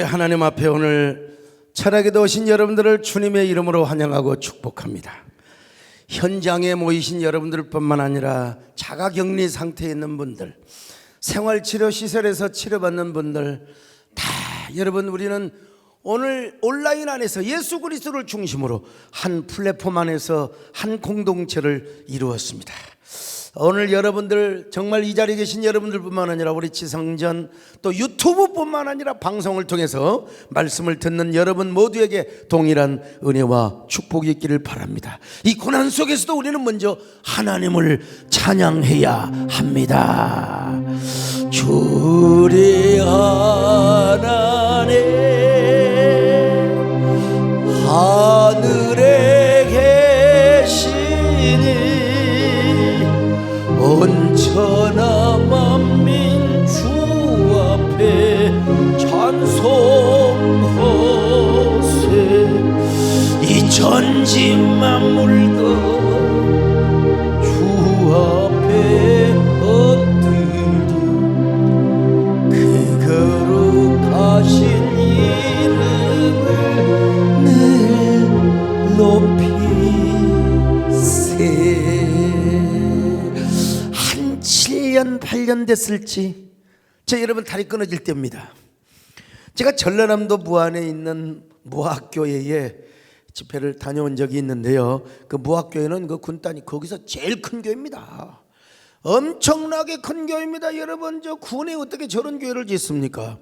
하나님 앞에 오늘 철학에도 오신 여러분들을 주님의 이름으로 환영하고 축복합니다. 현장에 모이신 여러분들뿐만 아니라 자가격리 상태에 있는 분들, 생활치료시설에서 치료받는 분들 다 여러분, 우리는 오늘 온라인 안에서 예수 그리스도를 중심으로 한 플랫폼 안에서 한 공동체를 이루었습니다. 오늘 여러분들, 정말 이 자리에 계신 여러분들뿐만 아니라 우리 지성전 또 유튜브뿐만 아니라 방송을 통해서 말씀을 듣는 여러분 모두에게 동일한 은혜와 축복이 있기를 바랍니다. 이 고난 속에서도 우리는 먼저 하나님을 찬양해야 합니다. 주리 하나님 하늘에 계시니 온천하 만민 주 앞에 찬송하세. 이 천지 만물도 주 앞에 엎드리 그 거룩하신 이름을 늘 높이세. 7년 8년 됐을지 제 여러분 다리 끊어질 때입니다. 제가 전라남도 무안에 있는 무학교회에 집회를 다녀온 적이 있는데요, 그 무학교회는 그 군단이 거기서 제일 큰 교회입니다. 엄청나게 큰 교회입니다. 여러분, 저 군에 어떻게 저런 교회를 짓습니까?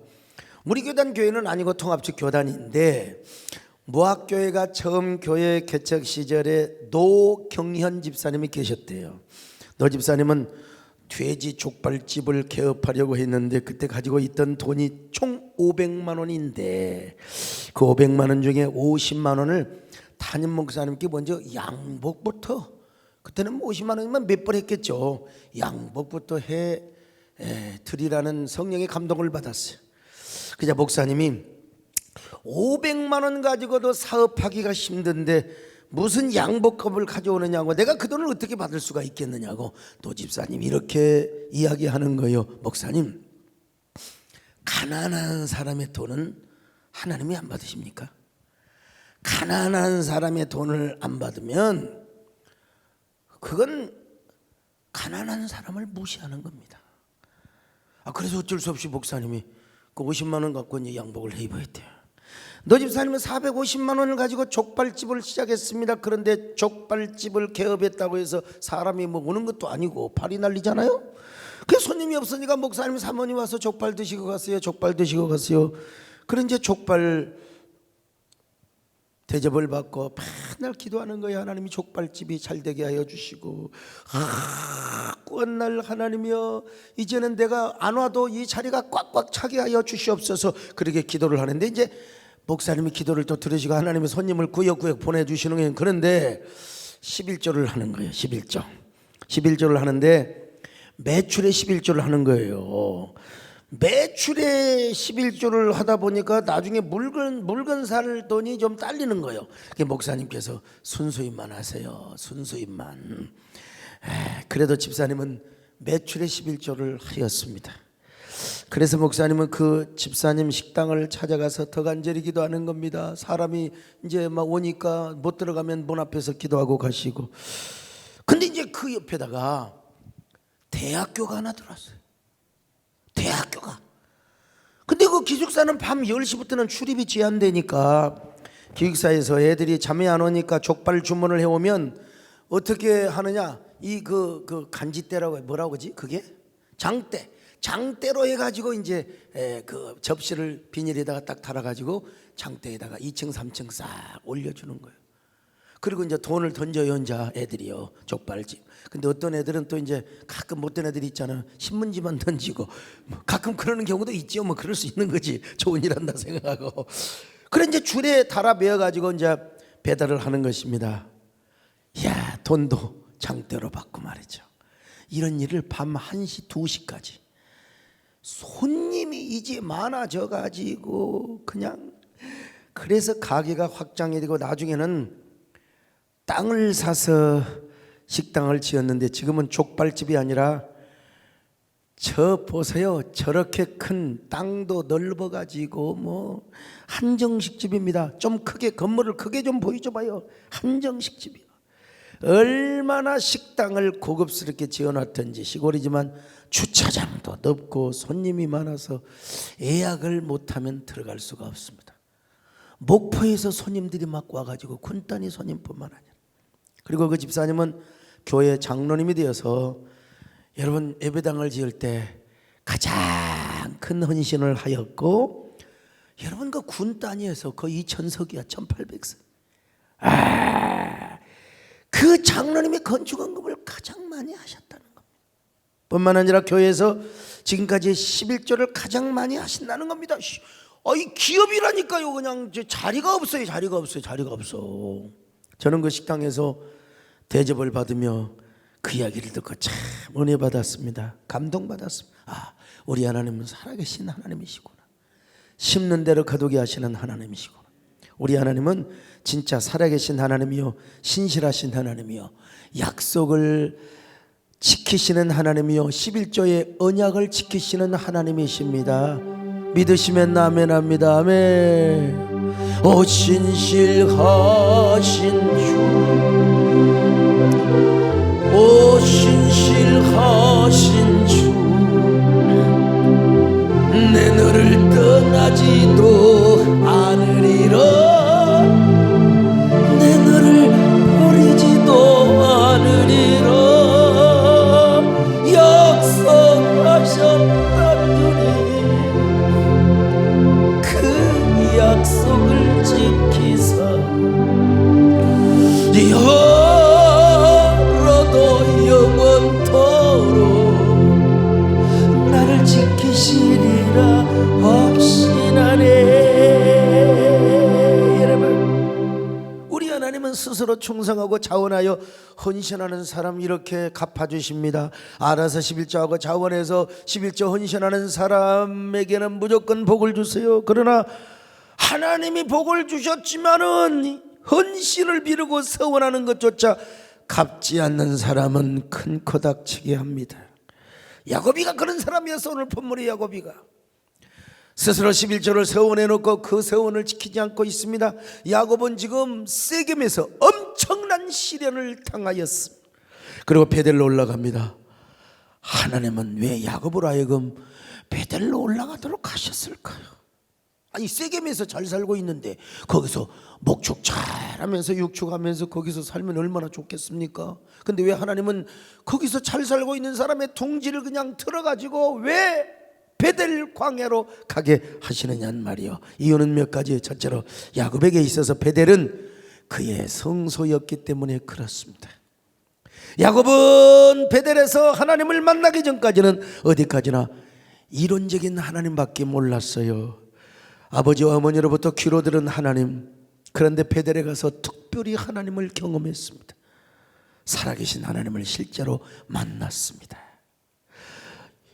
우리 교단 교회는 아니고 통합적 교단인데, 무학교회가 처음 교회 개척 시절에 노경현 집사님이 계셨대요. 노 집사님은 돼지 족발집을 개업하려고 했는데 그때 가지고 있던 돈이 총 500만 원인데 그 500만 원 중에 50만 원을 담임 목사님께 먼저 양복부터, 그때는 50만 원이면 몇 번 했겠죠, 양복부터 해 드리라는 성령의 감동을 받았어요. 그자 목사님이 500만 원 가지고도 사업하기가 힘든데 무슨 양복값을 가져오느냐고, 내가 그 돈을 어떻게 받을 수가 있겠느냐고 노 집사님이 이렇게 이야기하는 거예요. 목사님, 가난한 사람의 돈은 하나님이 안 받으십니까? 가난한 사람의 돈을 안 받으면 그건 가난한 사람을 무시하는 겁니다. 그래서 어쩔 수 없이 목사님이 그 50만 원 갖고 이제 양복을 입어야돼요. 노 집사님은 450만 원을 가지고 족발집을 시작했습니다. 그런데 족발집을 개업했다고 해서 사람이 뭐 오는 것도 아니고 발이 날리잖아요. 그 손님이 없으니까 목사님 사모님 와서 족발 드시고 가세요, 족발 드시고 가세요. 그런 이제 족발 대접을 받고 맨날 기도하는 거예요. 하나님이 족발집이 잘 되게 하여 주시고, 꾸한 하나님이여, 이제는 내가 안 와도 이 자리가 꽉꽉 차게 하여 주시옵소서. 그렇게 기도를 하는데 이제 목사님이 기도를 또 들으시고 하나님이 손님을 구역구역 보내주시는 거예요. 그런데 11조를 하는 거예요. 11조를 하는데 매출에 11조를 하는 거예요. 매출에 11조를 하다 보니까 나중에 물건 살 돈이 좀 딸리는 거예요. 목사님께서 순수입만 하세요, 순수입만. 그래도 집사님은 매출에 11조를 하였습니다. 그래서 목사님은 그 집사님 식당을 찾아가서 더 간절히 기도하는 겁니다. 사람이 이제 막 오니까 못 들어가면 문 앞에서 기도하고 가시고. 근데 이제 그 옆에다가 대학교가 하나 들어왔어요. 대학교가. 근데 그 기숙사는 밤 10시부터는 출입이 제한되니까 기숙사에서 애들이 잠이 안 오니까 족발 주문을 해오면 어떻게 하느냐, 이 그 간지대라고 뭐라고 하지? 그게 장대로 해가지고 이제 그 접시를 비닐에다가 딱 달아가지고 장대에다가 2층 3층 싹 올려주는 거예요. 그리고 이제 돈을 던져요, 이제 애들이요, 족발집. 근데 어떤 애들은 또 이제 가끔 못된 애들이 있잖아, 신문지만 던지고, 가끔 그러는 경우도 있지요. 뭐 그럴 수 있는 거지, 좋은 일 한다 생각하고. 그래 이제 줄에 달아 매어가지고 이제 배달을 하는 것입니다. 야, 돈도 장대로 받고 말이죠. 이런 일을 밤 1시 2시까지. 손님이 이제 많아져 가지고 그냥, 그래서 가게가 확장이 되고 나중에는 땅을 사서 식당을 지었는데 지금은 족발집이 아니라 저 보세요. 저렇게 큰 땅도 넓어가지고 뭐 한정식 집입니다. 좀 크게 건물을 크게 좀 보여줘봐요. 한정식 집이요. 얼마나 식당을 고급스럽게 지어놨던지. 시골이지만 주차장도 넓고 손님이 많아서 예약을 못하면 들어갈 수가 없습니다. 목포에서 손님들이 막 와가지고 군단위 손님뿐만 아니라, 그리고 그 집사님은 교회 장로님이 되어서 여러분 예배당을 지을 때 가장 큰 헌신을 하였고, 여러분 그 군 단위에서 거의 2000석이야 1800석. 그 장로님이 건축원금을 가장 많이 하셨다는 겁니다. 뿐만 아니라 교회에서 지금까지 11조를 가장 많이 하신다는 겁니다. 이 기업이라니까요. 그냥 자리가 없어요. 자리가 없어. 저는 그 식당에서 대접을 받으며 그 이야기를 듣고 참 은혜 받았습니다. 감동받았습니다. 우리 하나님은 살아계신 하나님이시구나. 심는 대로 거두게 하시는 하나님이시구나. 우리 하나님은 진짜 살아계신 하나님이요, 신실하신 하나님이요, 약속을 지키시는 하나님이요, 11조의 언약을 지키시는 하나님이십니다. 믿으시면 아멘합니다. 아멘. 오 신실하신 주, 오 신실하신 주, 내 너를 떠나지도 않으리라, 내 너를 버리지도 않으리라 약속하셨다더니 그 약속을 지키사 열어도 영원토록 나를 지키시리라 확신하네. 여러분, 우리 하나님은 스스로 충성하고 자원하여 헌신하는 사람 이렇게 갚아주십니다. 알아서 11조하고 자원해서 11조 헌신하는 사람에게는 무조건 복을 주세요. 그러나 하나님이 복을 주셨지만은 헌신을 미루고 서원하는 것조차 갚지 않는 사람은 큰 코 닥치게 합니다. 야곱이가 그런 사람이었어. 오늘 본문의 야곱이가 스스로 11조를 서원해놓고 그 서원을 지키지 않고 있습니다. 야곱은 지금 세겜에서 엄청난 시련을 당하였습니다. 그리고 베델로 올라갑니다. 하나님은 왜 야곱으로 하여금 베델로 올라가도록 하셨을까요? 아니 세겜에서 잘 살고 있는데 거기서 목축 잘하면서 육축하면서 거기서 살면 얼마나 좋겠습니까? 근데 왜 하나님은 거기서 잘 살고 있는 사람의 통지를 그냥 틀어가지고 왜 베델 광야로 가게 하시느냐는 말이요. 이유는 몇 가지. 첫째로 야곱에게 있어서 베델은 그의 성소였기 때문에 그렇습니다. 야곱은 베델에서 하나님을 만나기 전까지는 어디까지나 이론적인 하나님밖에 몰랐어요. 아버지와 어머니로부터 귀로 들은 하나님, 그런데 베델에 가서 특별히 하나님을 경험했습니다. 살아계신 하나님을 실제로 만났습니다.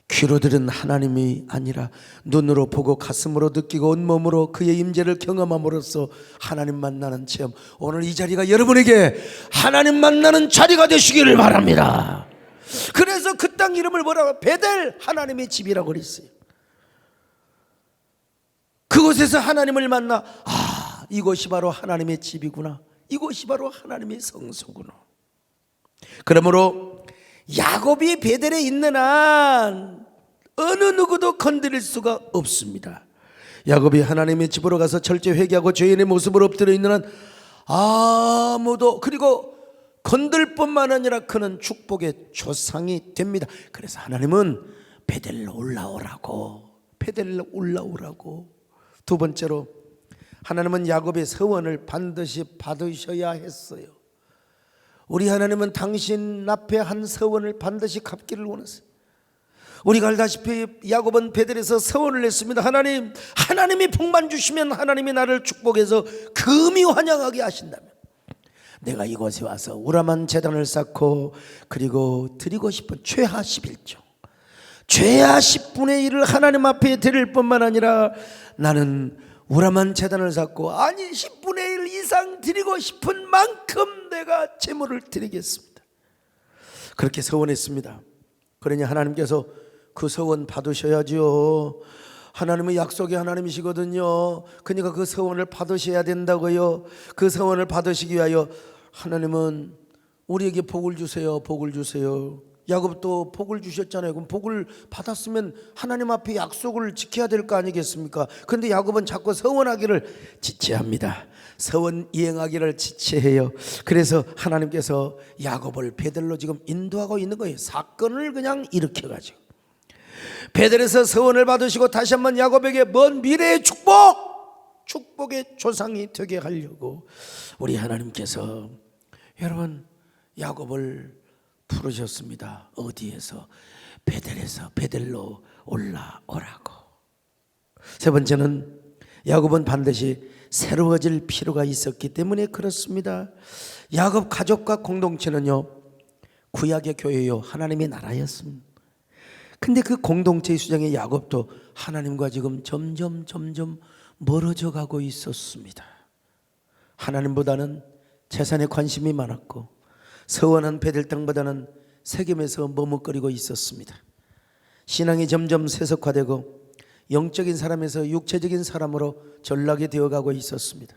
귀로 들은 하나님이 아니라 눈으로 보고 가슴으로 느끼고 온몸으로 그의 임재를 경험함으로써 하나님 만나는 체험, 오늘 이 자리가 여러분에게 하나님 만나는 자리가 되시기를 바랍니다. 그래서 그 땅 이름을 뭐라고? 베델, 하나님의 집이라고 그랬어요. 그곳에서 하나님을 만나 이곳이 바로 하나님의 집이구나, 이곳이 바로 하나님의 성소구나. 그러므로 야곱이 베델에 있는 한 어느 누구도 건드릴 수가 없습니다. 야곱이 하나님의 집으로 가서 철저히 회개하고 죄인의 모습으로 엎드려 있는 한 아무도, 그리고 건들 뿐만 아니라 그는 축복의 조상이 됩니다. 그래서 하나님은 베델로 올라오라고, 베델로 올라오라고. 두 번째로 하나님은 야곱의 서원을 반드시 받으셔야 했어요. 우리 하나님은 당신 앞에 한 서원을 반드시 갚기를 원하세요. 우리가 알다시피 야곱은 베델에서 서원을 했습니다. 하나님, 하나님이 복만 주시면 하나님이 나를 축복해서 금이 환영하게 하신다면 내가 이곳에 와서 우람한 제단을 쌓고 그리고 드리고 싶은 최하 11조, 최하 10분의 1을 하나님 앞에 드릴 뿐만 아니라 나는 우람한 제단을 쌓고, 아니 10분의 1 이상 드리고 싶은 만큼 내가 제물을 드리겠습니다. 그렇게 서원했습니다. 그러니 하나님께서 그 서원 받으셔야죠. 하나님은 약속의 하나님이시거든요. 그러니까 그 서원을 받으셔야 된다고요. 그 서원을 받으시기 위하여 하나님은 우리에게 복을 주세요. 복을 주세요. 야곱도 복을 주셨잖아요. 그럼 복을 받았으면 하나님 앞에 약속을 지켜야 될 거 아니겠습니까? 그런데 야곱은 자꾸 서원하기를 지체합니다. 서원 이행하기를 지체해요. 그래서 하나님께서 야곱을 베델로 지금 인도하고 있는 거예요. 사건을 그냥 일으켜가지고 베델에서 서원을 받으시고 다시 한번 야곱에게 먼 미래의 축복의 조상이 되게 하려고 우리 하나님께서 여러분 야곱을 부르셨습니다. 어디에서? 베델에서 베델로 올라오라고. 세 번째는 야곱은 반드시 새로워질 필요가 있었기 때문에 그렇습니다. 야곱 가족과 공동체는요 구약의 교회요 하나님의 나라였습니다. 근데 그 공동체의 수장의 야곱도 하나님과 지금 점점 멀어져 가고 있었습니다. 하나님보다는 재산에 관심이 많았고 서원한 베델 땅보다는 세겜에서 머뭇거리고 있었습니다. 신앙이 점점 세속화되고 영적인 사람에서 육체적인 사람으로 전락이 되어가고 있었습니다.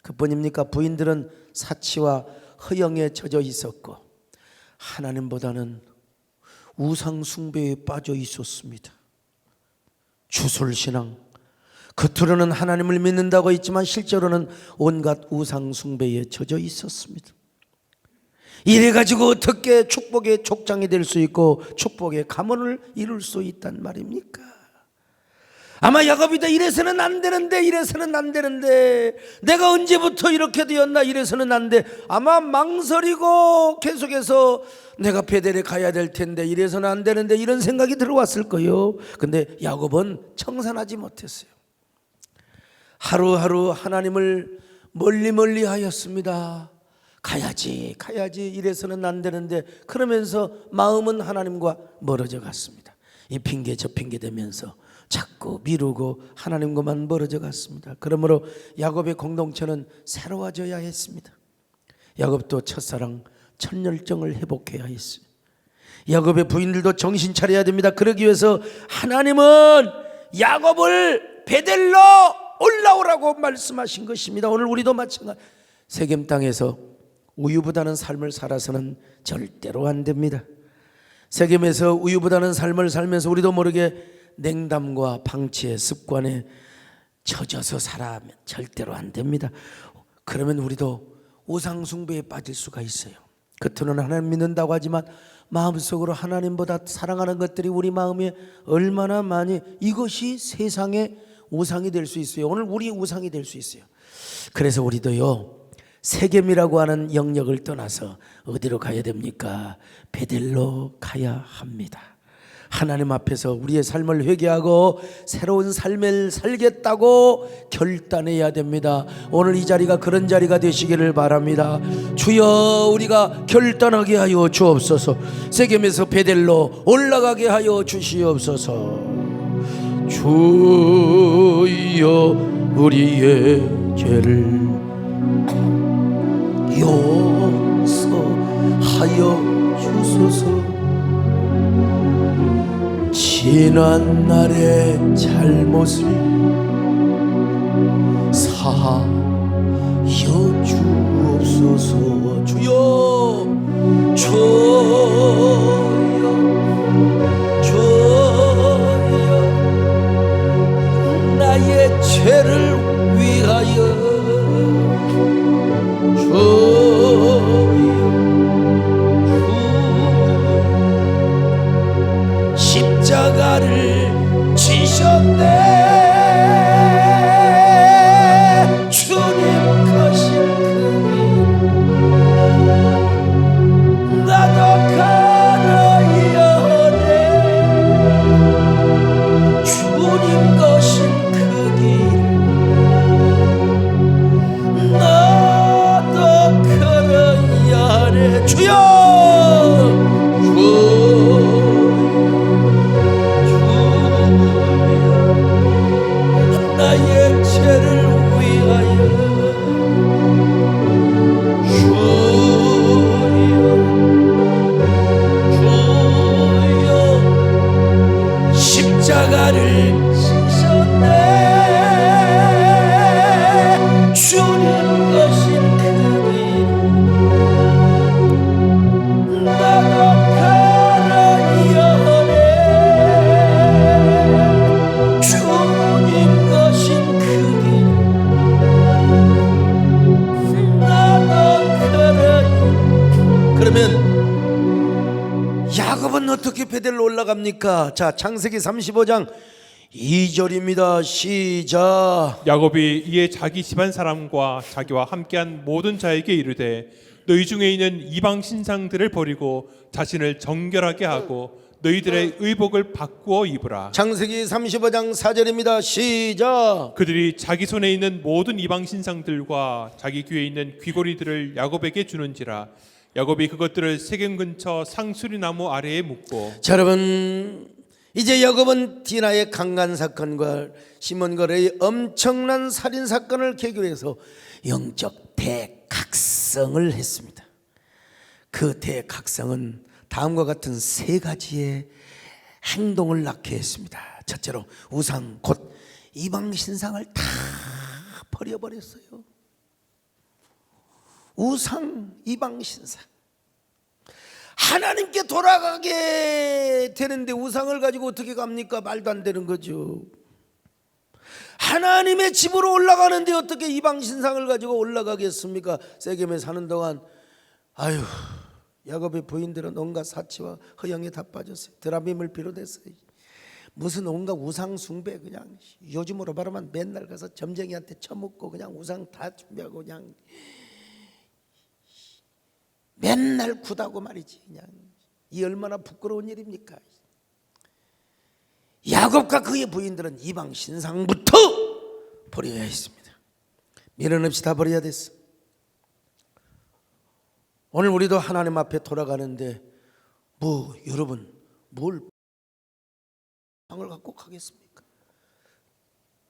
그뿐입니까? 부인들은 사치와 허영에 젖어 있었고 하나님보다는 우상 숭배에 빠져 있었습니다. 주술신앙, 겉으로는 하나님을 믿는다고 했지만 실제로는 온갖 우상 숭배에 젖어 있었습니다. 이래가지고 어떻게 축복의 족장이 될 수 있고 축복의 가문을 이룰 수 있단 말입니까? 아마 야곱이다 이래서는 안 되는데 내가 언제부터 이렇게 되었나 이래서는 안 돼. 아마 망설이고 계속해서 내가 베델에 가야 될 텐데 이래서는 안 되는데 이런 생각이 들어왔을 거예요. 근데 야곱은 청산하지 못했어요. 하루하루 하나님을 멀리 하였습니다. 가야지 이래서는 안 되는데 그러면서 마음은 하나님과 멀어져 갔습니다. 이 핑계 저 핑계 대면서 자꾸 미루고 하나님과만 멀어져 갔습니다. 그러므로 야곱의 공동체는 새로워져야 했습니다. 야곱도 첫사랑 첫열정을 회복해야 했어요. 야곱의 부인들도 정신 차려야 됩니다. 그러기 위해서 하나님은 야곱을 베델로 올라오라고 말씀하신 것입니다. 오늘 우리도 마찬가지. 세겜 땅에서 우유보다는 삶을 살아서는 절대로 안 됩니다. 세겜에서 우유보다는 삶을 살면서 우리도 모르게 냉담과 방치의 습관에 젖어서 살아가면 절대로 안 됩니다. 그러면 우리도 우상 숭배에 빠질 수가 있어요. 겉으로는 하나님 믿는다고 하지만 마음속으로 하나님보다 사랑하는 것들이 우리 마음에 얼마나 많이, 이것이 세상의 우상이 될 수 있어요. 오늘 우리의 우상이 될 수 있어요. 그래서 우리도요 세겜이라고 하는 영역을 떠나서 어디로 가야 됩니까? 베델로 가야 합니다. 하나님 앞에서 우리의 삶을 회개하고 새로운 삶을 살겠다고 결단해야 됩니다. 오늘 이 자리가 그런 자리가 되시기를 바랍니다. 주여 우리가 결단하게 하여 주옵소서. 세겜에서 베델로 올라가게 하여 주시옵소서. 주여 우리의 죄를 용서하여 주소서. 지난 날의 잘못을 사하여 주옵소서. 주여 나의 죄를 위하여 십자가를 지셨네. 주님 거신 그 나도 가려야 하네. 주님 거신 그 길 나도 걸어야 하네. 주여 어떻게 베델로 올라갑니까? 자, 창세기 35장 2절입니다. 시작. 야곱이 이에 자기 집안 사람과 자기와 함께한 모든 자에게 이르되 너희 중에 있는 이방 신상들을 버리고 자신을 정결하게 하고 너희들의 의복을 바꾸어 입으라. 창세기 35장 4절입니다. 시작. 그들이 자기 손에 있는 모든 이방 신상들과 자기 귀에 있는 귀고리들을 야곱에게 주는지라. 야곱이 그것들을 세겜 근처 상수리 나무 아래에 묻고. 자, 여러분, 이제 야곱은 디나의 강간 사건과 시몬과 레의 엄청난 살인 사건을 계기로 해서 영적 대각성을 했습니다. 그 대각성은 다음과 같은 세 가지의 행동을 낳게 했습니다. 첫째로 우상 곧 이방 신상을 다 버려버렸어요. 우상, 이방 신상. 하나님께 돌아가게 되는데 우상을 가지고 어떻게 갑니까? 말도 안 되는 거죠. 하나님의 집으로 올라가는데 어떻게 이방 신상을 가지고 올라가겠습니까? 세겜에 사는 동안 아유, 야곱의 부인들은 온갖 사치와 허영에 다 빠졌어요. 드라밈을 비롯했어요. 무슨 온갖 우상 숭배, 그냥 요즘으로 말하면 맨날 가서 점쟁이한테 처먹고 그냥 우상 다 준비하고 그냥 맨날 구다고 말이지. 그냥 이 얼마나 부끄러운 일입니까? 야곱과 그의 부인들은 이방 신상부터 버려야 했습니다. 미련 없이 다 버려야 됐어. 오늘 우리도 하나님 앞에 돌아가는데 여러분 뭘 방을 갖고 가겠습니까?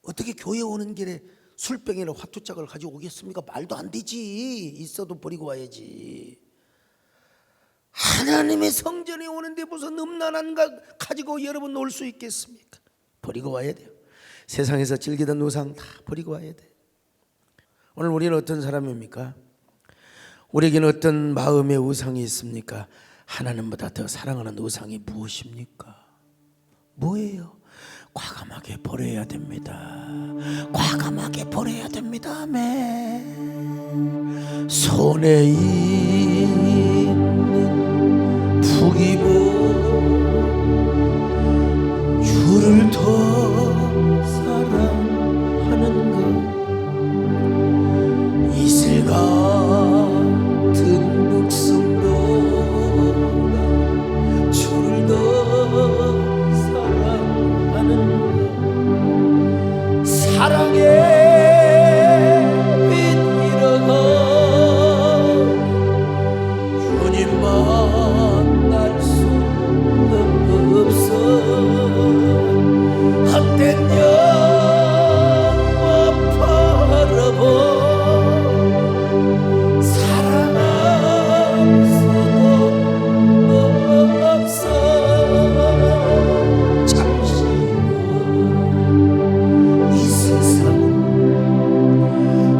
어떻게 교회 오는 길에 술병이나 화투짝을 가지고 오겠습니까? 말도 안 되지. 있어도 버리고 와야지. 하나님의 성전에 오는데 무슨 음란한 것 가지고 여러분 올 수 있겠습니까? 버리고 와야 돼요. 세상에서 즐기던 우상 다 버리고 와야 돼요. 오늘 우리는 어떤 사람입니까? 우리에게는 어떤 마음의 우상이 있습니까? 하나님보다 더 사랑하는 우상이 무엇입니까? 뭐예요? 과감하게 버려야 됩니다. 과감하게 버려야 됩니다. 아멘. 손에 있는 부귀보 주를 더 사랑하는 것 이슬 같은 목숨보다 주를 더 사랑의 빛 일어나 주님 만날 수 없어 헛된 영화 바라보 사랑할 수도 없어 잠시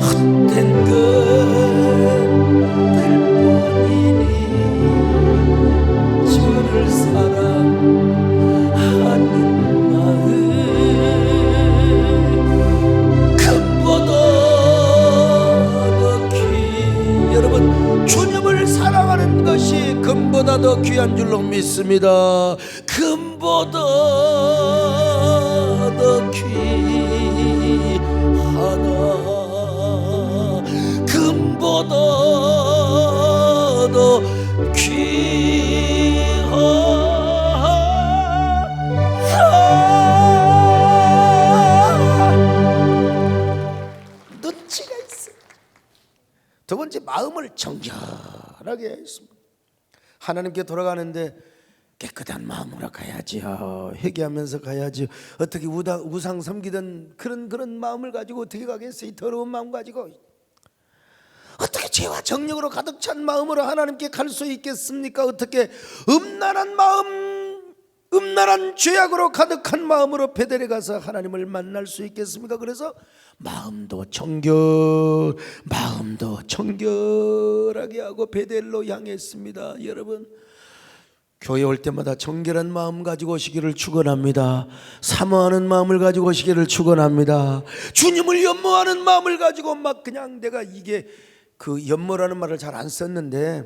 헛된 것들 뿐이니 주를 사랑하는 마음 금보다 더 여러분 주님을 사랑하는 것이 금보다 더 귀한 줄로 믿습니다. 금보다 더 귀하다. 금보다 더 귀하다. 눈치가 있어. 두 번째, 마음을 정결하게 했습니다. 하나님께 돌아가는데 깨끗한 마음으로 가야지요. 회개하면서 가야지. 어떻게 우상 섬기던 그런 마음을 가지고 어떻게 가겠어요? 더러운 마음 가지고 어떻게 죄와 정욕으로 가득 찬 마음으로 하나님께 갈 수 있겠습니까? 어떻게 음란한 마음, 음란한 죄악으로 가득한 마음으로 베델에 가서 하나님을 만날 수 있겠습니까? 그래서 마음도 정결하게 하고 베델로 향했습니다. 여러분, 교회 올 때마다 정결한 마음 가지고 오시기를 축원합니다. 사모하는 마음을 가지고 오시기를 축원합니다. 주님을 연모하는 마음을 가지고 막 그냥 내가 이게 그 연모라는 말을 잘 안 썼는데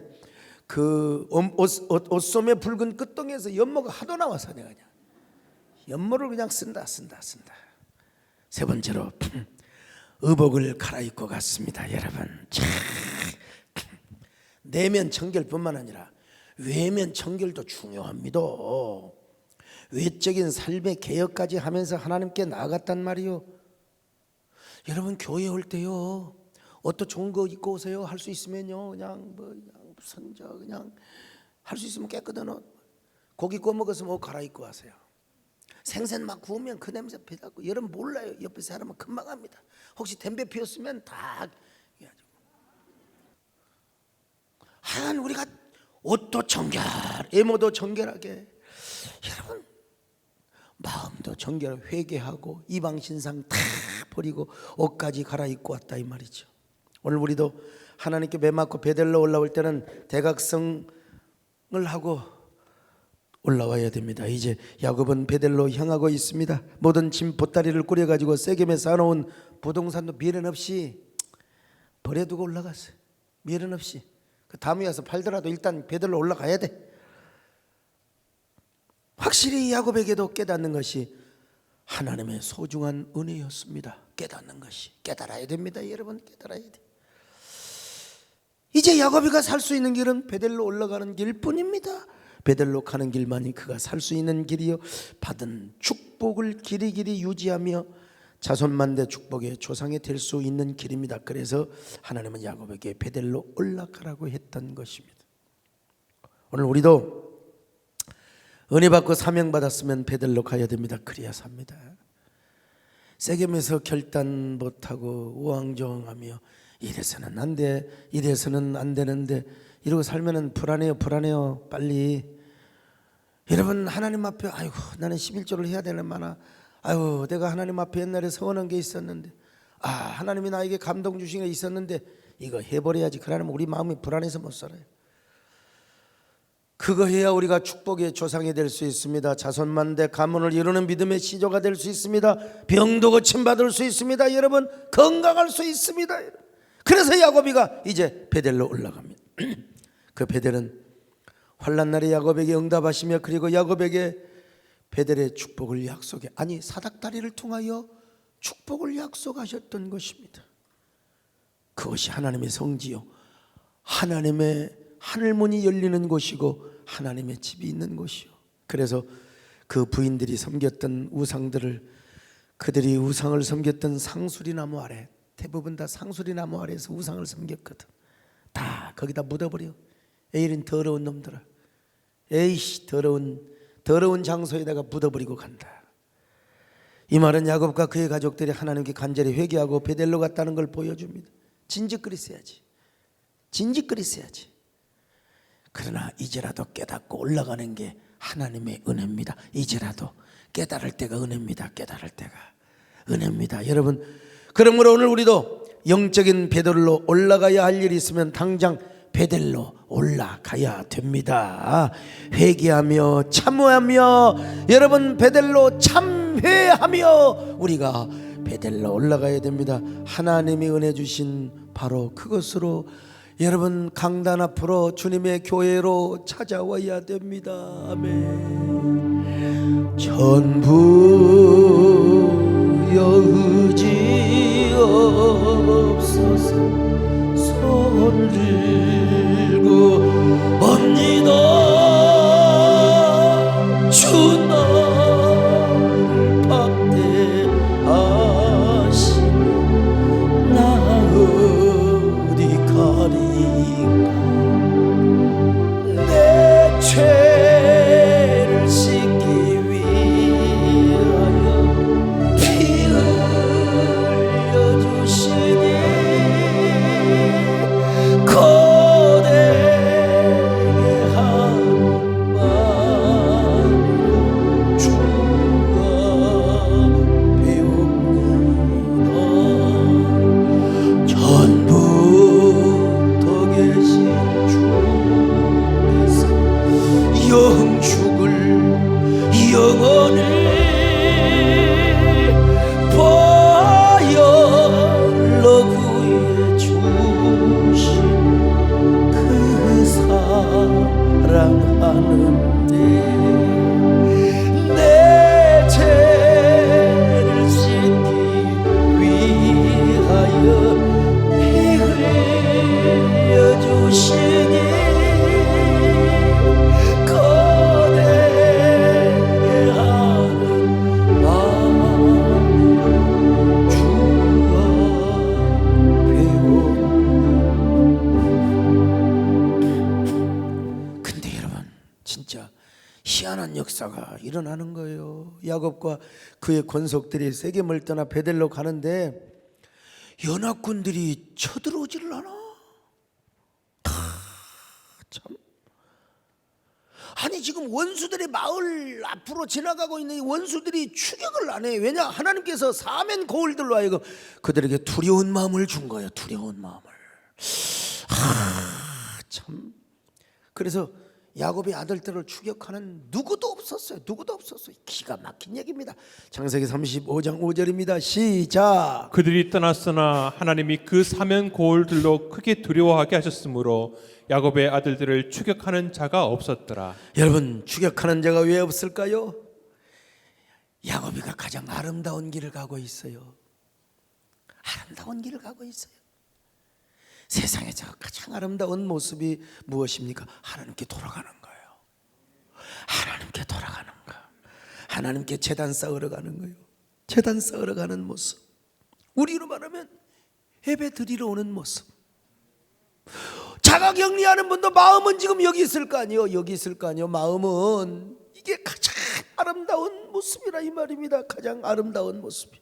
옷소매 붉은 끝동에서 연모가 하도 나와서 내가 그냥 연모를 그냥 쓴다. 세 번째로 의복을 갈아입고 갔습니다. 여러분, 내면 청결뿐만 아니라 외면 청결도 중요합니다. 외적인 삶의 개혁까지 하면서 하나님께 나아갔단 말이요. 여러분, 교회 올 때요, 옷도 좋은 거 입고 오세요. 할 수 있으면요, 그냥 그냥 할 수 있으면 깨끗한 옷, 고기 구워 먹었으면 옷 갈아입고 하세요. 생선 막 구우면 그 냄새 배다고. 여러분 몰라요. 옆에 사람은 금방 합니다. 혹시 담배 피웠으면 다 하여간 우리가 옷도 정결, 외모도 정결하게, 여러분 마음도 정결, 회개하고 이방 신상 다 버리고 옷까지 갈아입고 왔다 이 말이죠. 오늘 우리도 하나님께 매 맞고 베델로 올라올 때는 대각성을 하고 올라와야 됩니다. 이제 야곱은 베델로 향하고 있습니다. 모든 짐 보따리를 꾸려가지고 세겜에 쌓아놓은 부동산도 미련 없이 버려두고 올라갔어요. 미련 없이. 다음에 와서 팔더라도 일단 베델로 올라가야 돼. 확실히 야곱에게도 깨닫는 것이 하나님의 소중한 은혜였습니다. 깨닫는 것이, 깨달아야 됩니다. 여러분, 깨달아야 돼. 이제 야곱이가 살 수 있는 길은 베델로 올라가는 길뿐입니다. 베델로 가는 길만이 그가 살 수 있는 길이요, 받은 축복을 길이길이 유지하며 자손만대 축복의 조상이 될 수 있는 길입니다. 그래서 하나님은 야곱에게 베델로 올라가라고 했던 것입니다. 오늘 우리도 은혜 받고 사명 받았으면 베델로 가야 됩니다. 그래야 삽니다. 세겜에서 결단 못하고 우왕좌왕하며 이래서는 안 돼, 이래서는 안 되는데 이러고 살면은 불안해요. 빨리 여러분, 하나님 앞에 아이고 나는 11조를 해야 되는 마나, 아이고 내가 하나님 앞에 옛날에 서원한 게 있었는데, 하나님이 나에게 감동 주신 게 있었는데 이거 해버려야지. 그러면 우리 마음이 불안해서 못 살아요. 그거 해야 우리가 축복의 조상이 될 수 있습니다. 자손만대 가문을 이루는 믿음의 시조가 될 수 있습니다. 병도 고침받을 수 있습니다. 여러분, 건강할 수 있습니다. 그래서 야곱이가 이제 베델로 올라갑니다. 그 베델은 환난 날에 야곱에게 응답하시며, 그리고 야곱에게 베델의 축복을 약속해, 아니 사닥다리를 통하여 축복을 약속하셨던 것입니다. 그것이 하나님의 성지요, 하나님의 하늘문이 열리는 곳이고 하나님의 집이 있는 곳이요. 그래서 그 부인들이 섬겼던 우상들을, 그들이 우상을 섬겼던 상수리나무 아래, 대부분 다 상수리나무 아래에서 우상을 섬겼거든. 다 거기다 묻어버려. 에이린 더러운 놈들아, 에이씨 더러운 장소에다가 묻어버리고 간다. 이 말은 야곱과 그의 가족들이 하나님께 간절히 회개하고 베델로 갔다는 걸 보여줍니다. 진즉거렸어야지. 그러나 이제라도 깨닫고 올라가는 게 하나님의 은혜입니다. 이제라도 깨달을 때가 은혜입니다. 여러분, 그러므로 오늘 우리도 영적인 베델로 올라가야 할 일이 있으면 당장 베델로 올라가야 됩니다. 회개하며 참회하며, 여러분 베델로 참회하며 우리가 베델로 올라가야 됩니다. 하나님이 은혜 주신 바로 그것으로 여러분 강단 앞으로 주님의 교회로 찾아와야 됩니다. 아멘. 전부여 의지 없어서 손 들고 옵니다. 주 나를 박대하시면 나 어디 가리까. 내 죄를 씻기 위하여 피 흘려주시니 거대 대단한 역사가 일어나는 거예요. 야곱과 그의 권속들이 세겜을 떠나 베델로 가는데 연합군들이 쳐들어오지를 않아. 참. 아니 지금 원수들의 마을 앞으로 지나가고 있는 이 원수들이 추격을 안 해. 왜냐? 하나님께서 사면 거울들로 하여금 그들에게 두려운 마음을 준 거예요. 두려운 마음을. 참. 그래서 야곱의 아들들을 추격하는 누구도 없었어요. 누구도 없었어요. 기가 막힌 얘기입니다. 창세기 35장 5절입니다. 시작. 그들이 떠났으나 하나님이 그 사면 고울들로 크게 두려워하게 하셨으므로 야곱의 아들들을 추격하는 자가 없었더라. 여러분, 추격하는 자가 왜 없을까요? 야곱이가 가장 아름다운 길을 가고 있어요. 아름다운 길을 가고 있어요. 세상에서 가장 아름다운 모습이 무엇입니까? 하나님께 돌아가는 거예요. 하나님께 돌아가는 거. 하나님께 제단 쌓으러 가는 거예요. 제단 쌓으러 가는 모습. 우리로 말하면 예배 드리러 오는 모습. 자가격리하는 분도 마음은 지금 여기 있을 거 아니에요. 여기 있을 거 아니에요. 마음은 이게 가장 아름다운 모습이라 이 말입니다. 가장 아름다운 모습.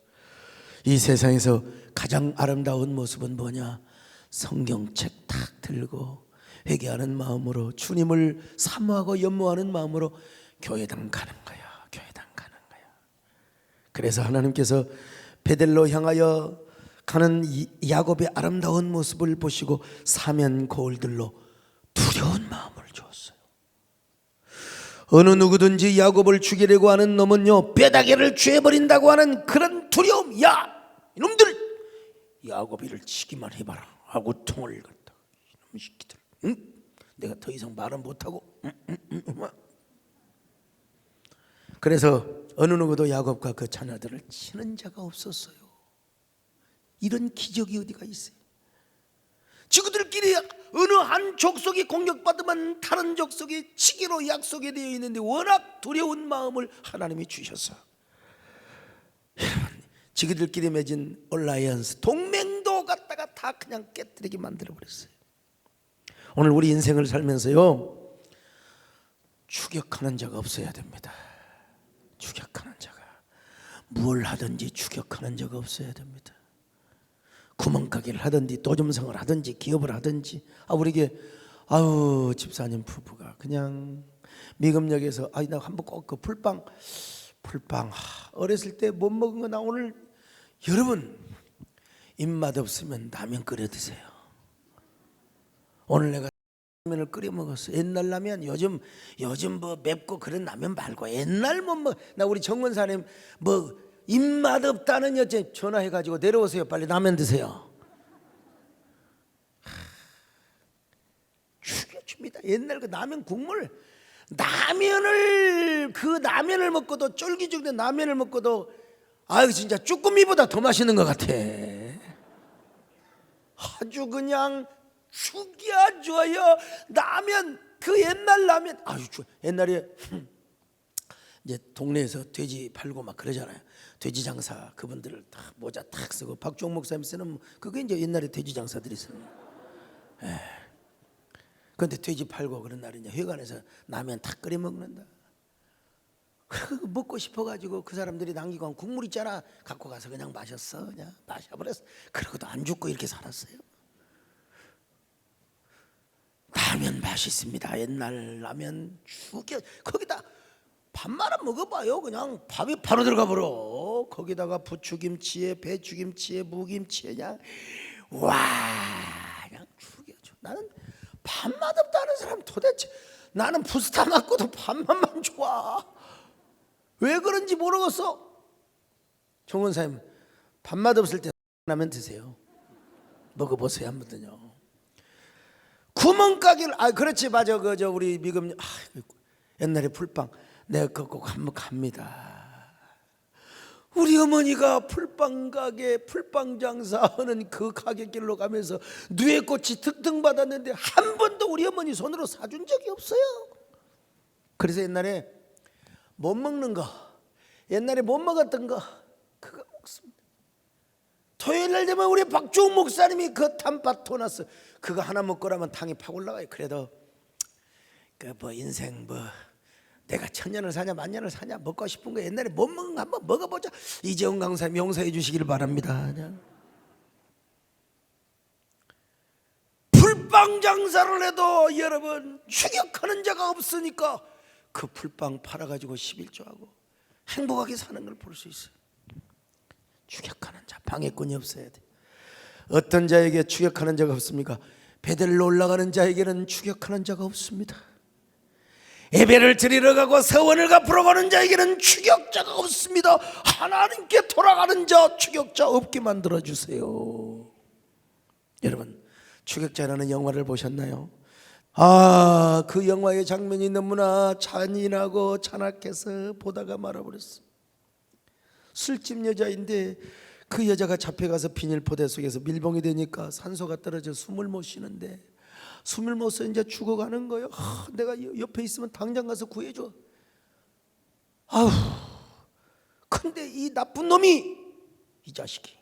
이 세상에서 가장 아름다운 모습은 뭐냐? 성경책 탁 들고 회개하는 마음으로 주님을 사모하고 연모하는 마음으로 교회당 가는 거야. 교회당 가는 거야. 그래서 하나님께서 베델로 향하여 가는 야곱의 아름다운 모습을 보시고 사면 거울들로 두려운 마음을 주었어요. 어느 누구든지 야곱을 죽이려고 하는 놈은요 뼈다귀를 죄버린다고 하는 그런 두려움. 야 이놈들 야곱이를 치기만 해봐라 하고 통을 갖다 이놈의 새끼들. 응? 내가 더 이상 말은 못하고 그래서 어느 누구도 야곱과 그 자녀들을 치는 자가 없었어요. 이런 기적이 어디가 있어요? 지구들끼리 어느 한 족속이 공격받으면 다른 족속이 치기로 약속이 되어 있는데 워낙 두려운 마음을 하나님이 주셔서 지구들끼리 맺은 얼라이언스 동맹도 갖다가 다 그냥 깨뜨리게 만들어 버렸어요. 오늘 우리 인생을 살면서요 추격하는 자가 없어야 됩니다. 추격하는 자가 뭘 하든지 추격하는 자가 없어야 됩니다. 구멍가게를 하든지 도점상을 하든지 기업을 하든지 우리에게 집사님 부부가 그냥 미금역에서 나 한번 꼭 그 풀빵 어렸을 때 못 먹은 거 나 오늘 여러분 입맛 없으면 라면 끓여 드세요. 오늘 내가 라면을 끓여 먹었어. 옛날 라면 요즘 뭐 맵고 그런 라면 말고 옛날 나 우리 정원사님 뭐 입맛 없다는 여자 전화해가지고 내려오세요. 빨리 라면 드세요. 죽여줍니다. 옛날 그 라면 국물 라면을 먹고도 쫄깃쫄깃한 라면을 먹고도 진짜 쭈꾸미보다 더 맛있는 것 같아. 아주 그냥 죽여줘요. 라면 그 옛날 라면 옛날에 이제 동네에서 돼지 팔고 막 그러잖아요. 돼지 장사 그분들을 딱 모자 딱 쓰고 박종 목사님 쓰는 그게 이제 옛날에 돼지 장사들이 쓰는. 그런데 돼지 팔고 그런 날에 이제 회관에서 라면 딱 끓여 먹는다. 그거 먹고 싶어가지고 그 사람들이 남기고 한 국물 있잖아 갖고 가서 그냥 마셨어. 그냥 마셔버렸어. 그러고도 안 죽고 이렇게 살았어요. 라면 맛있습니다. 옛날 라면 죽여. 거기다 밥 말아 먹어봐요. 그냥 밥이 바로 들어가 버려. 거기다가 부추김치에 배추김치에 무김치에 그냥 그냥 죽여줘. 나는 밥맛 없다는 사람 도대체 나는 부스타 맞고도 밥맛만 좋아. 왜 그런지 모르겠어. 정원사님 밥맛 없을 때 라면 드세요. 먹어보세요 한번요. 구멍가게를 그렇지 맞아 그저 우리 미금 옛날에 풀빵 내가 그거 꼭 한번 갑니다. 우리 어머니가 풀빵 가게 풀빵 장사하는 그 가게길로 가면서 누에꽃이 특등 받았는데 한 번도 우리 어머니 손으로 사준 적이 없어요. 그래서 옛날에 못 먹는 거 옛날에 못 먹었던 거 그거 먹습니다. 토요일 날 되면 우리 박주웅 목사님이 그 단팥 토나스 그거 하나 먹고라면 당이 팍 올라가요. 그래도 그 뭐 인생 뭐 내가 천년을 사냐 만년을 사냐 먹고 싶은 거 옛날에 못 먹은 거 한번 먹어보자. 이재용 강사님 용서해 주시길 바랍니다. 그냥. 풀빵 장사를 해도 여러분 추격하는 자가 없으니까 그 풀빵 팔아가지고 11조하고 행복하게 사는 걸 볼 수 있어요. 추격하는 자, 방해꾼이 없어야 돼. 어떤 자에게 추격하는 자가 없습니까? 베델로 올라가는 자에게는 추격하는 자가 없습니다. 예배를 드리러 가고 서원을 갚으러 가는 자에게는 추격자가 없습니다. 하나님께 돌아가는 자, 추격자 없게 만들어 주세요. 여러분, 추격자라는 영화를 보셨나요? 그 영화의 장면이 너무나 잔인하고 잔악해서 보다가 말아버렸어. 술집 여자인데 그 여자가 잡혀가서 비닐포대 속에서 밀봉이 되니까 산소가 떨어져 숨을 못 쉬는데 숨을 못 쉬어 이제 죽어가는 거예요. 내가 옆에 있으면 당장 가서 구해줘. 근데 이 나쁜 놈이, 이 자식이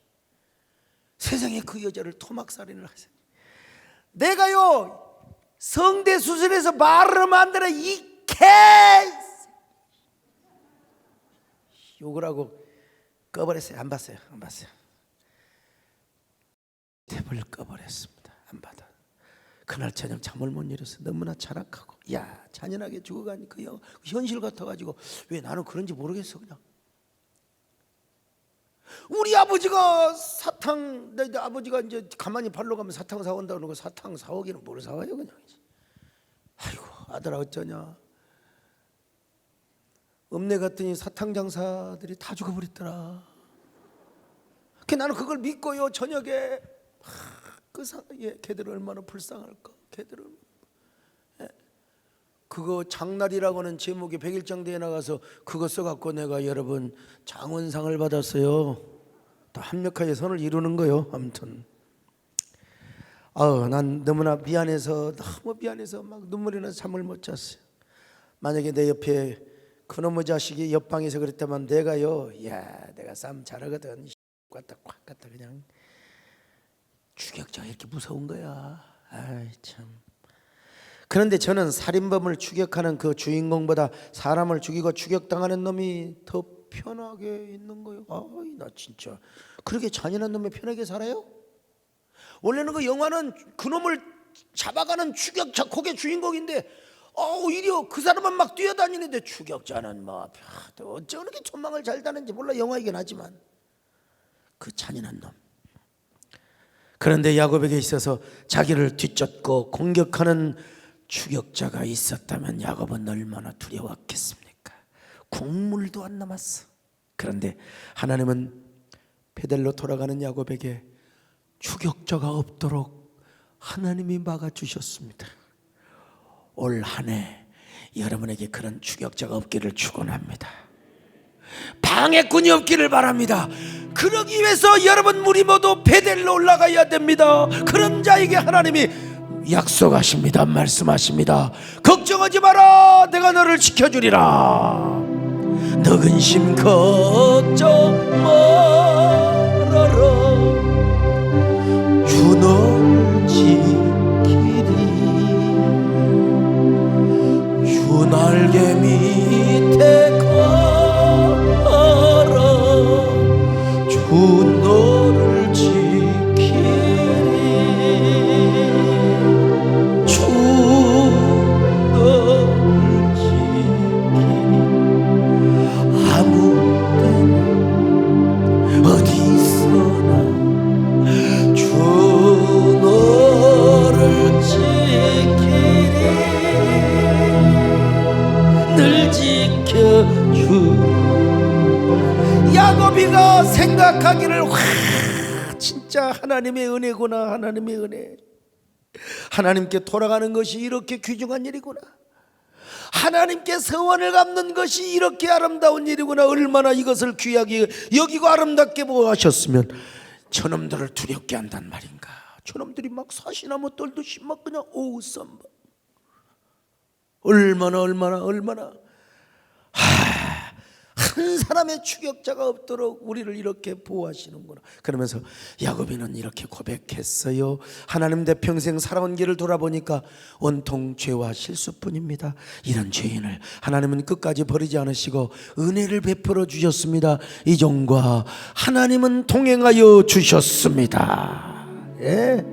세상에 그 여자를 토막살인을 하세요. 내가요 성대 수술해서 말을 하면 안 되나 이 개 욕을 하고 꺼버렸어요. 안 봤어요. 탭을 꺼버렸습니다. 안 받아. 그날 저녁 잠을 못 이뤘어. 너무나 잔악하고 잔인하게 죽어가니 그 현실 같아가지고 왜 나는 그런지 모르겠어. 그냥 우리 아버지가 사탕, 내 아버지가 이제 가만히 발로 가면 사탕 사온다 그러고 사탕 사오기는 뭘 사와요 그냥. 아이고 아들아 어쩌냐. 읍내 갔더니 사탕 장사들이 다 죽어버렸더라. 나는 그걸 믿고요 저녁에 걔들 얼마나 불쌍할까. 걔들은 그거 장날이라고는 제목이 백일장대에 나가서 그거 써갖고 내가 여러분 장원상을 받았어요. 또 합력하여 선을 이루는 거요. 아무튼 난 너무나 미안해서 너무 미안해서 막 눈물이 나서 잠을 못 잤어요. 만약에 내 옆에 그놈의 자식이 옆방에서 그랬다면 내가요 내가 싸움 잘하거든. 꽉 갖다 그냥 추격자가 이렇게 무서운 거야. 참. 그런데 저는 살인범을 추격하는 그 주인공보다 사람을 죽이고 추격당하는 놈이 더 편하게 있는 거예요. 나 진짜 그렇게 잔인한 놈이 편하게 살아요? 원래는 그 영화는 그놈을 잡아가는 추격자 그게 주인공인데 오히려 그 사람은 막 뛰어다니는데 추격자는 어쩌 그렇게 전망을 잘 다는지 몰라. 영화이긴 하지만 그 잔인한 놈. 그런데 야곱에게 있어서 자기를 뒤쫓고 공격하는 추격자가 있었다면 야곱은 얼마나 두려웠겠습니까? 국물도 안 남았어. 그런데 하나님은 베델로 돌아가는 야곱에게 추격자가 없도록 하나님이 막아주셨습니다. 올 한 해 여러분에게 그런 추격자가 없기를 축원합니다. 방해꾼이 없기를 바랍니다. 그러기 위해서 여러분 우리 모두 베델로 올라가야 됩니다. 그런 자에게 하나님이 약속하십니다. 말씀하십니다. 걱정하지 마라. 내가 너를 지켜주리라. 너 근심 걱정 말아라. 주 너를 지키리. 주 날개 밑에 가라. 주 너를 지키리. 주 너를 지키리. 아무 때나 어디서나 주 너를 지키리. 늘 지켜주. 야곱이가 생각하기를 진짜 하나님의 은혜구나. 하나님의 은혜. 하나님께 돌아가는 것이 이렇게 귀중한 일이구나. 하나님께 서원을 갚는 것이 이렇게 아름다운 일이구나. 얼마나 이것을 귀하게 여기고 아름답게 보았셨으면 저놈들을 두렵게 한단 말인가. 저놈들이 막 사시나무 떨듯이 막 그냥 오우쌈바. 얼마나 한 사람의 추격자가 없도록 우리를 이렇게 보호하시는구나. 그러면서 야곱이는 이렇게 고백했어요. 하나님 내 평생 살아온 길을 돌아보니까 온통 죄와 실수뿐입니다. 이런 죄인을 하나님은 끝까지 버리지 않으시고 은혜를 베풀어 주셨습니다. 이종과 하나님은 동행하여 주셨습니다. 예,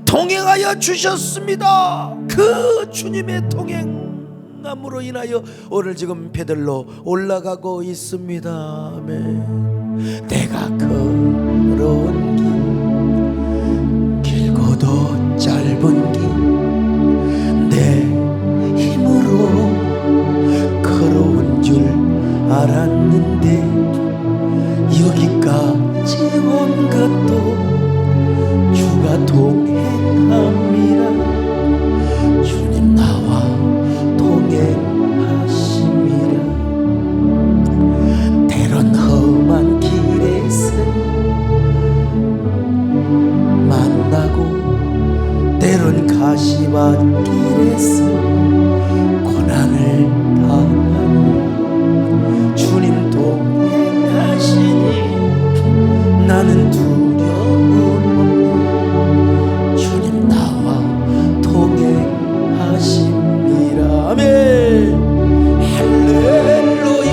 동행하여 주셨습니다. 그 주님의 동행함으로 인하여 오늘 지금 베들로 올라가고 있습니다. 아멘. 내가 걸어온 길, 길고도 짧은 길, 내 힘으로 걸어온 줄 알았는데 여기까지 온 것도 주가 동행함이라. 주님 나와 동행하심이라. 때론 험한 길에서 만나고 때론 가시밭 길에서 고난을 당하고 주님 동행하시니 나는 두려움 없네. 주님 나와 동행하심이라. 아멘. 할렐루야.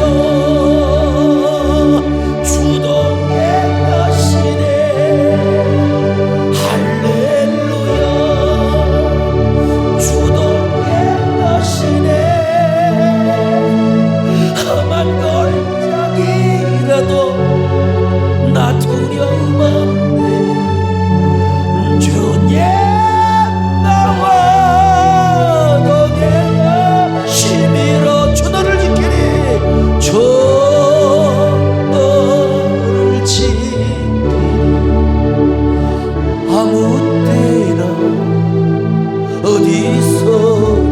주 동행하시네. 할렐루야. 주 동행하시네. 험한 골짜기라도 나 두려움 없네. 주님 나와 동행하심이라. 주 너를 지키리. 주 너를 지키리. 아무 때나 어디서나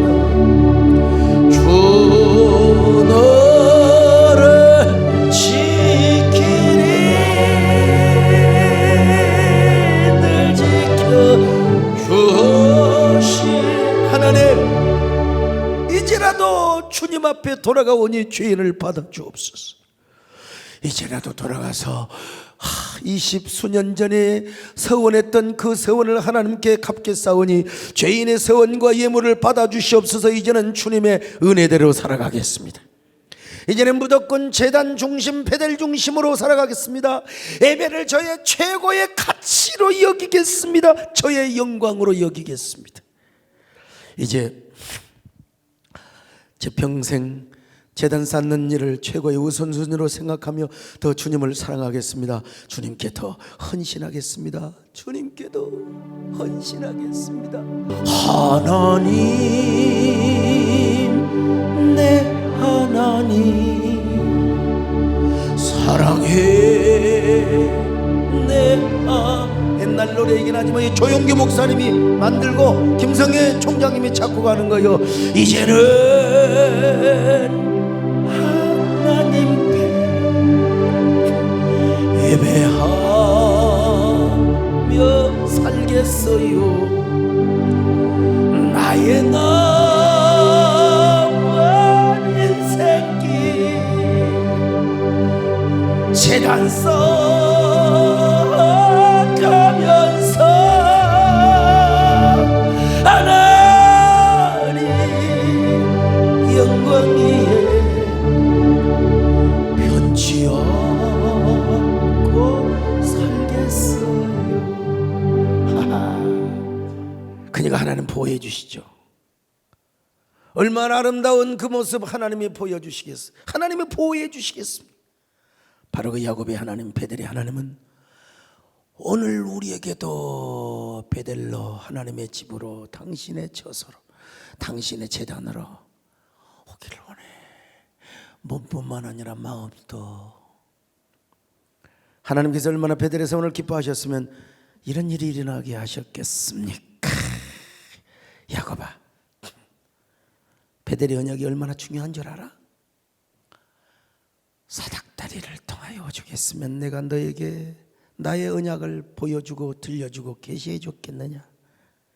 주 너를 지키리. 늘 지켜주시. 하나님, 이제라도 주님 앞에 돌아가오니 죄인을 받아주옵소서. 이제라도 돌아가서 20수년 전에 서원했던 그 서원을 하나님께 갚게 싸우니 죄인의 서원과 예물을 받아주시옵소서. 이제는 주님의 은혜대로 살아가겠습니다. 이제는 무조건 제단 중심, 베델 중심으로 살아가겠습니다. 예배를 저의 최고의 가치로 여기겠습니다. 저의 영광으로 여기겠습니다. 이제 제 평생 제단 쌓는 일을 최고의 우선순위로 생각하며 더 주님을 사랑하겠습니다. 주님께 더 헌신하겠습니다. 주님께도 헌신하겠습니다. 하나님, 내 하나님 사랑해. 내 옛날 노래이긴 하지만 이 조용기 목사님이 만들고 김성애 총장님이 작곡하는 거요. 이제는 하나님께 예배하며 살겠어요. 나의 남은 인생길 제단 써가면서 하나님 영광 위에 변치 않고 살겠어요. 그러니까 하나님 보호해 주시죠. 얼마나 아름다운 그 모습 하나님이 보여주시겠어요. 하나님이 보호해 주시겠습니다. 바로 그 야곱의 하나님, 베델의 하나님은 오늘 우리에게도 베델로 하나님의 집으로, 당신의 처소로, 당신의 제단으로 오기를 원해. 몸뿐만 아니라 마음도. 하나님께서 얼마나 베델에서 오늘 기뻐하셨으면 이런 일이 일어나게 하셨겠습니까? 야곱아, 베델의 언약이 얼마나 중요한 줄 알아? 사닥다리를 통하여 주겠으면 내가 너에게 나의 언약을 보여주고 들려주고 계시해 줬겠느냐.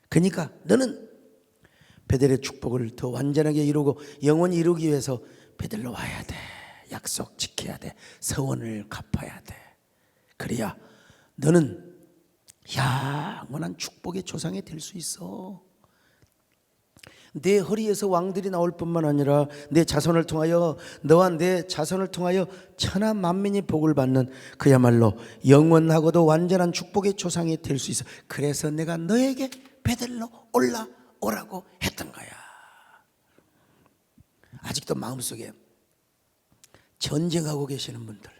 그러니까 너는 베델의 축복을 더 완전하게 이루고 영원히 이루기 위해서 베델로 와야 돼. 약속 지켜야 돼. 서원을 갚아야 돼. 그래야 너는 영원한 축복의 조상이 될 수 있어. 내 허리에서 왕들이 나올 뿐만 아니라 내 자손을 통하여, 너와 내 자손을 통하여 천하 만민이 복을 받는 그야말로 영원하고도 완전한 축복의 조상이 될 수 있어. 그래서 내가 너에게 베델로 올라오라고 했던 거야. 아직도 마음속에 전쟁하고 계시는 분들,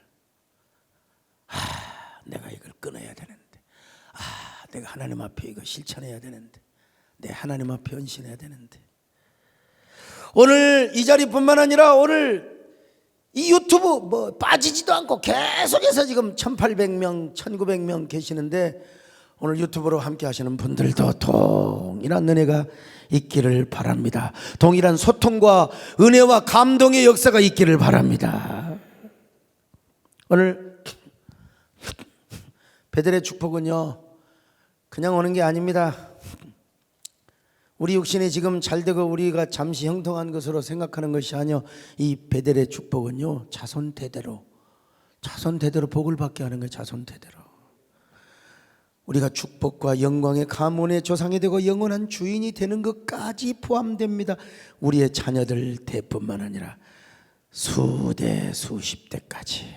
내가 이걸 끊어야 되는데, 내가 하나님 앞에 이거 실천해야 되는데, 내 하나님 앞에 헌신해야 되는데. 오늘 이 자리뿐만 아니라 오늘 이 유튜브 뭐 빠지지도 않고 계속해서 지금 1800명 1900명 계시는데, 오늘 유튜브로 함께 하시는 분들도 동일한 은혜가 있기를 바랍니다. 동일한 소통과 은혜와 감동의 역사가 있기를 바랍니다. 오늘 베델의 축복은요, 그냥 오는 게 아닙니다. 우리 육신이 지금 잘되고 우리가 잠시 형통한 것으로 생각하는 것이 아니요, 이 베델의 축복은요, 자손 대대로 복을 받게 하는 거예요. 자손 대대로 우리가 축복과 영광의 가문의 조상이 되고 영원한 주인이 되는 것까지 포함됩니다. 우리의 자녀들 대뿐만 아니라 수대 수십 대까지,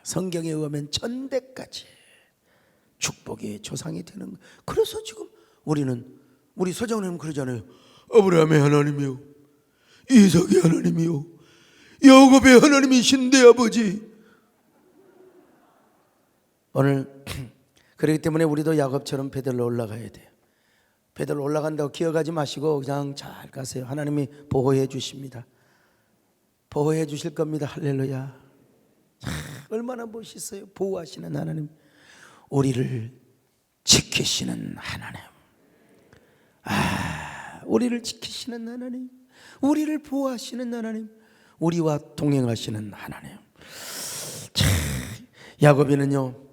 성경에 의하면 천대까지 축복의 조상이 되는 것. 그래서 지금 우리 서장님 그러잖아요. 아브라함의 하나님이요, 이삭의 하나님이요, 야곱의 하나님이신데 아버지. 오늘 그렇기 때문에 우리도 야곱처럼 베델로 올라가야 돼요. 베델로 올라간다고 기억하지 마시고 그냥 잘 가세요. 하나님이 보호해 주십니다. 보호해 주실 겁니다. 할렐루야. 얼마나 멋있어요. 보호하시는 하나님, 우리를 지키시는 하나님, 우리를 지키시는 하나님, 우리를 보호하시는 하나님, 우리와 동행하시는 하나님. 야곱이는요,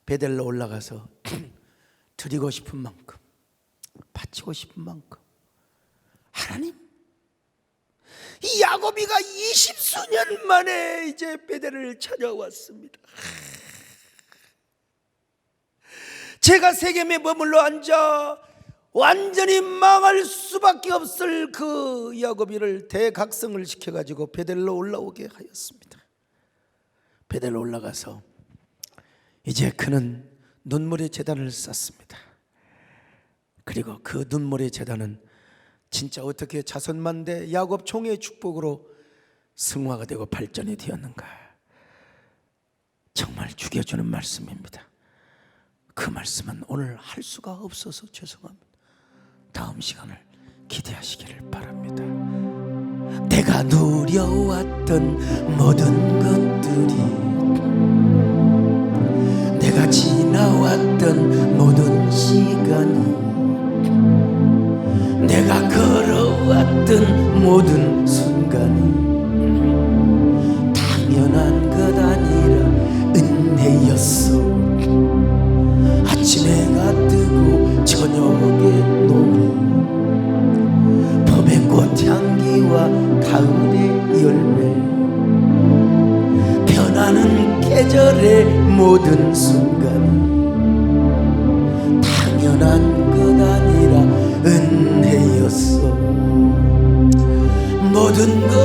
베델로 올라가서 드리고 싶은 만큼, 바치고 싶은 만큼, 하나님, 이 야곱이가 20수년 만에 이제 베델을 찾아왔습니다. 제가 세겜에 머물러 앉아 완전히 망할 수밖에 없을 그 야곱이를 대각성을 시켜가지고 베델로 올라오게 하였습니다. 베델로 올라가서 이제 그는 눈물의 제단을 쌓습니다. 그리고 그 눈물의 제단은 진짜 어떻게 자손만대 야곱 총의 축복으로 승화가 되고 발전이 되었는가. 정말 죽여주는 말씀입니다. 그 말씀은 오늘 할 수가 없어서 죄송합니다. 다음 시간을 기대하시기를 바랍니다. 내가 누려왔던 모든 것들이, 내가 지나왔던 모든 시간이, 내가 걸어왔던 모든 순간이 당연한 것 아니라 은혜였어. 아침에 해가 뜨고 저녁에 노을, 봄의 꽃향기와 가을의 열매, 변하는 계절의 모든 순간이 당연한 것 아니라 은혜였어. 모든 것